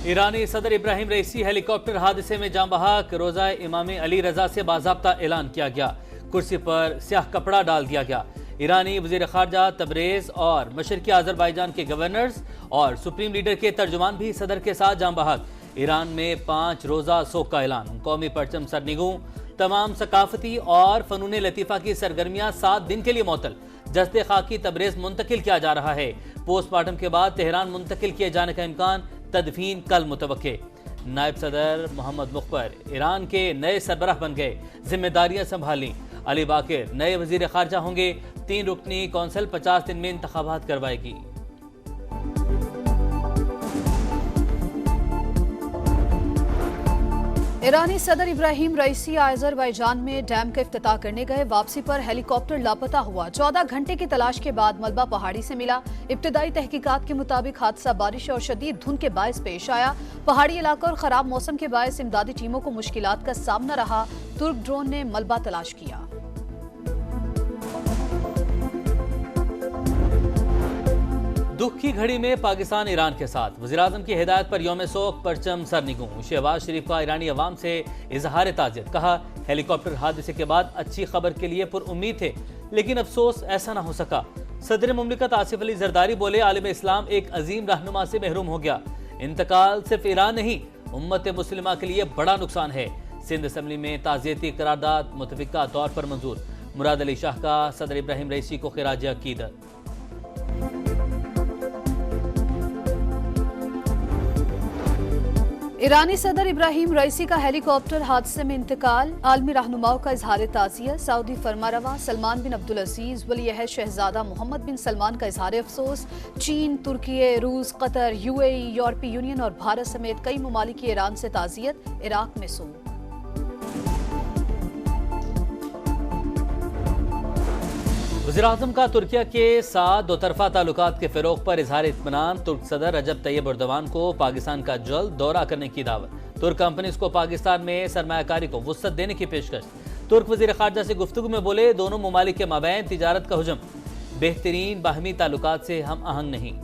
ईरानी सदर इब्राहिम रईसी हेलीकॉप्टर हादसे में जान बहक। रोजा इमाम अली रजा से बाज़ाब्ता ऐलान किया गया। कुर्सी पर स्याह कपड़ा डाल दिया गया। ईरानी वज़ीर ख़ारजा तबरेज़ और मशरक़ी आज़रबाईजान के गवर्नर्स और सुप्रीम लीडर के तर्जुमान भी सदर के साथ जान बहक। ईरान में 5 रोज़ा सोग का ऐलान। कौमी परचम सरनिगू। तमाम सकाफती और फ़नून लतीफ़ा की सरगर्मियाँ 7 दिन के लिए मुअत्तल। जस्ते खाकी तबरेज़ मुंतकिल किया जा रहा है। पोस्टमार्टम के बाद तेहरान मुंतकिल किए जाने का इम्कान। तदफीन कल मुतवक्के। नायब सदर मोहम्मद मुख्बर ईरान के नए सरबराह बन गए। जिम्मेदारियां संभाली। अली बाकिर नए वजीर खारजा होंगे। 3 रुकनी कौंसिल 50 दिन में इंतखाबात करवाएगी। ईरानी सदर इब्राहिम रईसी आज़रबाईजान में डैम का इफ्तिताह करने गए। वापसी पर हेलीकॉप्टर लापता हुआ। 14 घंटे की तलाश के बाद मलबा पहाड़ी से मिला। इब्तिदाई तहकीकात के मुताबिक हादसा बारिश और शदीद धुंध के बायस पेश आया। पहाड़ी इलाका और खराब मौसम के बायस इमदादी टीमों को मुश्किलात का सामना रहा। तुर्क ड्रोन ने मलबा तलाश किया। दुख की घड़ी में पाकिस्तान ईरान के साथ। वज़ीर-ए-आज़म की हिदायत पर यौम सोग परचम सरनिगू। शहबाज शरीफ का ईरानी अवाम से इजहार ताज़ियत। कहा, हेलीकॉप्टर हादसे के बाद अच्छी खबर के लिए पुरुम्मीद थे, लेकिन अफसोस ऐसा ना हो सका। सदर मुमलिकत आसिफ अली जरदारी बोले, आलिम इस्लाम एक अजीम रहनुमा से महरूम हो गया। इंतकाल सिर्फ ईरान नहीं, उम्मत मुस्लिमा के लिए बड़ा नुकसान है। सिंध असम्बली में ताज़ियती करारदाद मुतफ़िका तौर पर मंजूर। मुराद अली शाह का सदर इब्राहिम रईसी को खिराज अकीदत। ईरानी सदर इब्राहिम रईसी का हेलीकॉप्टर हादसे में इंतकाल। आलमी रहनुमाओं का इजहार ताज़ियत। सऊदी फरमारवा सलमान बिन अब्दुल अजीज वली-ए-अहद शहजादा मोहम्मद बिन सलमान का इजहार अफसोस। चीन, तुर्की, रूस, कतर, यूएई, यूरोपीय यूनियन और भारत समेत कई ममालिक की ईरान से ताज़ियत। इराक में सोग। वज़ीर-ए-आज़म का तुर्किया के साथ दोतरफा ताल्लुकात के फ़रोग़ पर इज़हार इत्मीनान। तुर्क सदर रजब तैयब एर्दोगान को पाकिस्तान का जल्द दौरा करने की दावत। तुर्क कंपनीज को पाकिस्तान में सरमायाकारी को वुसअत देने की पेशकश। तुर्क वज़ीर ख़ारजा से गुफ्तगू में बोले, दोनों ममालिक के माबैन तिजारत का हुजम बेहतरीन बाहमी ताल्लुकात से हम आहंग नहीं।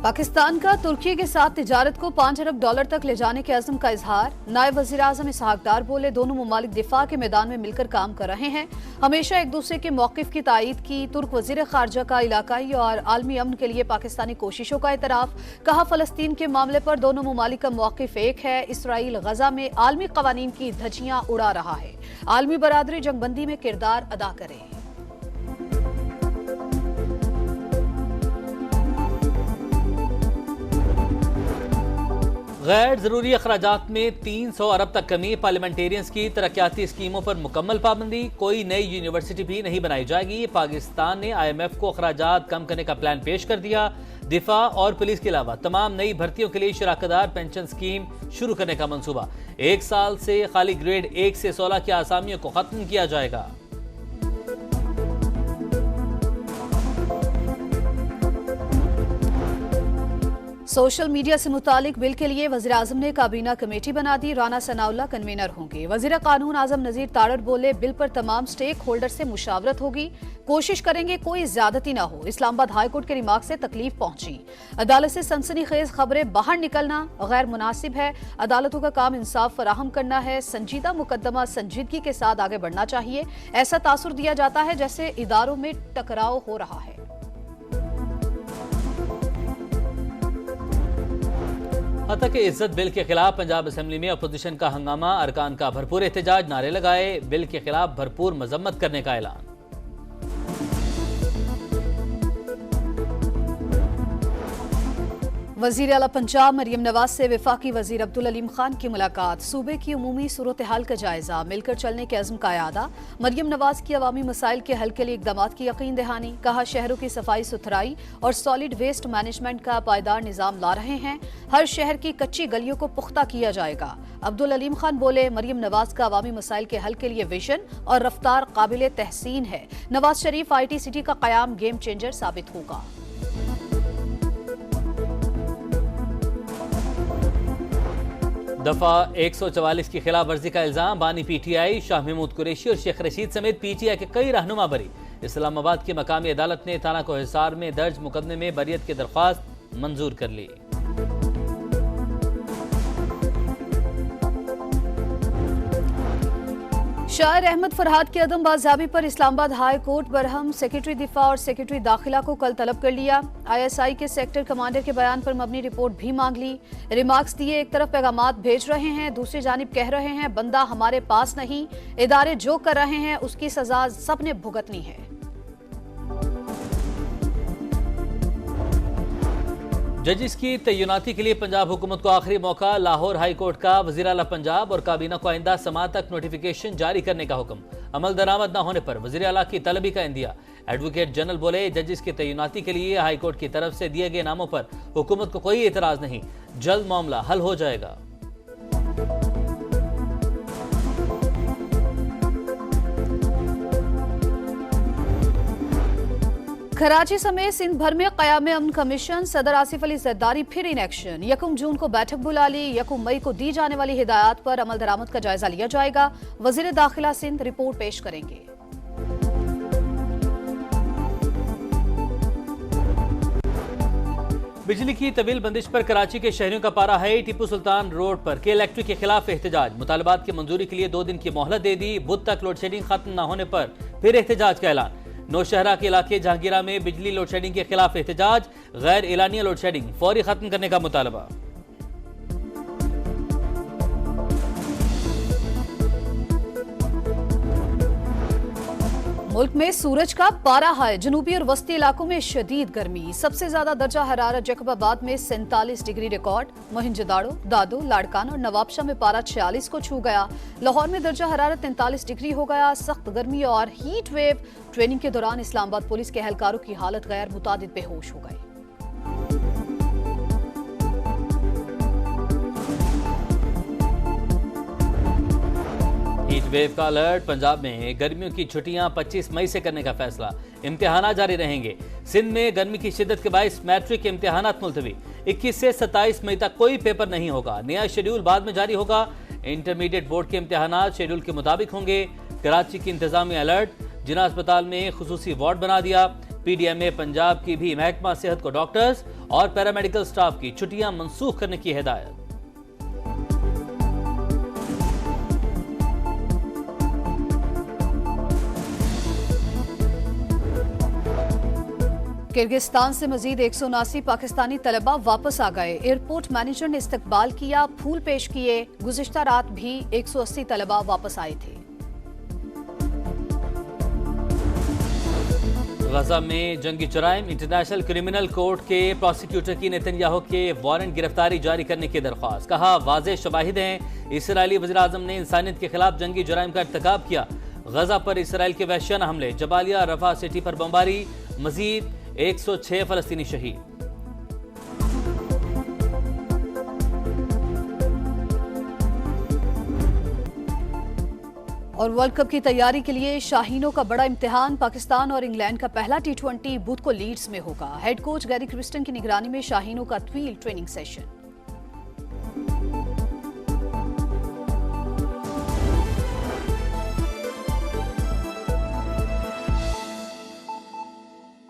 पाकिस्तान का तुर्की के साथ तिजारत को $5 अरब तक ले जाने के अज़्म का इजहार। नायब वज़ीर-ए-आज़म इसहाक डार बोले, दोनों ममालिक दिफा के मैदान में मिलकर काम कर रहे हैं। हमेशा एक दूसरे के मौक़िफ़ की तायीद की। तुर्क वज़ीर ख़ारजा का इलाकाई और आलमी अमन के लिए पाकिस्तानी कोशिशों का एतराफ़। कहा, फ़लस्तीन के मामले पर दोनों ममालिक का मौक़िफ़ एक है। इसराइल गज़ा में आलमी क़वानीन की धज्जियाँ उड़ा रहा है। आलमी बरादरी जंगबंदी में किरदार अदा करे। गैर ज़रूरी अखराजात में 300 अरब तक कमी। पार्लियामेंटेरियंस की तरक्याती स्कीमों पर मुकम्मल पाबंदी। कोई नई यूनिवर्सिटी भी नहीं बनाई जाएगी। पाकिस्तान ने IMF को अखराजात कम करने का प्लान पेश कर दिया। दिफा और पुलिस के अलावा तमाम नई भर्तियों के लिए शराकतदार पेंशन स्कीम शुरू करने का मंसूबा। 1 साल से खाली ग्रेड 1 से 16 की आसामियों को खत्म किया जाएगा। सोशल मीडिया से मुतालिक बिल के लिए वज़ीर-ए-आज़म ने काबीना कमेटी बना दी। राना सनाउल्लाह कन्वीनर होंगे। वज़ीर कानून आज़म नज़ीर तारड़ बोले, बिल पर तमाम स्टेक होल्डर से मुशावरत होगी। कोशिश करेंगे कोई ज्यादती ना हो। इस्लामाबाद हाईकोर्ट के रिमार्क से तकलीफ पहुंची। अदालत से सनसनीखेज खबरें बाहर निकलना गैर मुनासिब है। अदालतों का काम इंसाफ फराहम करना है। संजीदा मुकदमा संजीदगी के साथ आगे बढ़ना चाहिए। ऐसा तासुर दिया जाता है जैसे इदारों में टकराव हो रहा है। हत्या के इज्जत बिल के खिलाफ पंजाब असेंबली में अपोजिशन का हंगामा। अरकान का भरपूर एहतजाज, नारे लगाए। बिल के खिलाफ भरपूर मजम्मत करने का ऐलान। वज़ीर आला पंजाब मरियम नवाज से वफाकी वज़ीर अब्दुल अलीम खान की मुलाकात। सूबे की उमूमी सूरत हाल का जायजा, मिलकर चलने के अज़्म का यादा। मरियम नवाज की अवामी मसाइल के हल के लिए इक़दामात की यकीन दहानी। कहा, शहरों की सफाई सुथराई और सॉलिड वेस्ट मैनेजमेंट का पायदार निज़ाम ला रहे हैं। हर शहर की कच्ची गलियों को पुख्ता किया जाएगा। अब्दुल अलीम खान बोले, मरियम नवाज का अवामी मसाइल के हल के लिए विजन और रफ्तार काबिल तहसीन है। नवाज शरीफ IT सिटी का क़याम गेम चेंजर साबित होगा। दफा 144 की खिलाफ वर्जी का इल्जाम, बानी पीटीआई शाह महमूद कुरैशी और शेख रशीद समेत पीटीआई के कई रहनुमा बरी। इस्लामाबाद की मकामी अदालत ने थाना को हिसार में दर्ज मुकदमे में बरियत की दरख्वास्त मंजूर कर ली। शायर अहमद फरहाद की अदम बाज़ाबी पर Islamabad high court Barham, secretary दिफा और सेक्रेटरी दाखिला को कल तलब कर लिया। आईएसआई के सेक्टर कमांडर के बयान पर मबनी रिपोर्ट भी मांग ली। रिमार्क्स दिए, एक तरफ पैगामात भेज रहे हैं, दूसरी जानिब कह रहे हैं बंदा हमारे पास नहीं, इदारे जो कर रहे हैं उसकी सजा सबने भुगतनी है। जजिस की तैनाती के लिए पंजाब हुकूमत को आखिरी मौका, लाहौर हाई कोर्ट का वज़ीर आला पंजाब और काबीना को आइंदा समाअत तक नोटिफिकेशन जारी करने का हुक्म। अमल दरामद न होने पर वज़ीर आला की तलबी का इंदिया। एडवोकेट जनरल बोले, जजिस की तैनाती के लिए हाई कोर्ट की तरफ से दिए गए नामों पर हुकूमत को कोई एतराज नहीं, जल्द मामला हल हो जाएगा। कराची समेत सिंध भर में क़याम अमन कमीशन, सदर आसिफ अली जरदारी फिर इन एक्शन। 1 जून को बैठक बुला ली। 1 मई को दी जाने वाली हिदायत पर अमल दरामद का जायजा लिया जाएगा। वजीर दाखिला सिंध रिपोर्ट पेश करेंगे। बिजली की तवील बंदिश पर कराची के शहरियों का पारा है। टीपू सुल्तान रोड पर के इलेक्ट्रिक के खिलाफ एहतजाज, मुतालबात की मंजूरी के लिए 2 दिन की मोहलत दे दी। बुध तक लोड शेडिंग खत्म न होने पर फिर एहतजाज का ऐलान। नौशहरा के इलाके जहांगीरा में बिजली लोड शेडिंग के खिलाफ एहतजाज, गैर एलानिया लोड शेडिंग फौरी खत्म करने का मुतालबा। मुल्क में सूरज का पारा है। जनूबी और वस्ती इलाकों में शदीद गर्मी। सबसे ज्यादा दर्जा हरारत जैकबाबाद में 47 डिग्री रिकॉर्ड। मोहिंजोदाड़ो, दादो, लाड़कान और नवाबशाह में पारा 46 को छू गया। लाहौर में दर्जा हरारत 43 डिग्री हो गया। सख्त गर्मी और हीट वेव। ट्रेनिंग के दौरान इस्लामाबाद पुलिस के एहलकारों की हालत गैर मुतादिद बेहोश हो गई। हीट वेव का अलर्ट। पंजाब में गर्मियों की छुट्टियां 25 मई से करने का फैसला। इम्तिहान जारी रहेंगे। सिंध में गर्मी की शिद्दत के बायस मैट्रिक के इम्तिहान मुलतवी। 21 से 27 मई तक कोई पेपर नहीं होगा। नया शेड्यूल बाद में जारी होगा। इंटरमीडिएट बोर्ड के इम्तिहान शेड्यूल के मुताबिक होंगे। कराची की इंतजामी अलर्ट। जिना अस्पताल में खुसूसी वार्ड बना दिया। पीडीएमए पंजाब की भी महकमा सेहत को डॉक्टर्स और पैरामेडिकल स्टाफ की छुट्टियां मनसूख करने की हिदायत। किर्गिस्तान से मजीद 179 पाकिस्तानी तलबा वापस आ गए। एयरपोर्ट मैनेजर ने इस्तकबाल किया, फूल पेश किए। गुज़िश्ता रात भी 180 तलबा वापस आए थे। गजा में जंगी जराइम, इंटरनेशनल क्रिमिनल कोर्ट के प्रोसिक्यूटर की नेतन्याहू के वारंट गिरफ्तारी जारी करने की दरख्वास्त। कहा, वाज़ेह शवाहिद हैं, इसराइली वज़ीर आज़म ने इंसानियत के खिलाफ जंगी जराइम का इर्तिकाब किया। गजा पर इसराइल के वहशियाना हमले, जबालिया रफा सिटी पर बमबारी, मजीद 106 फलस्तीनी शहीद। और वर्ल्ड कप की तैयारी के लिए शाहीनों का बड़ा इम्तिहान। पाकिस्तान और इंग्लैंड का पहला T20 बुध को लीड्स में होगा। हेड कोच गैरी क्रिस्टन की निगरानी में शाहीनों का तवील ट्रेनिंग सेशन।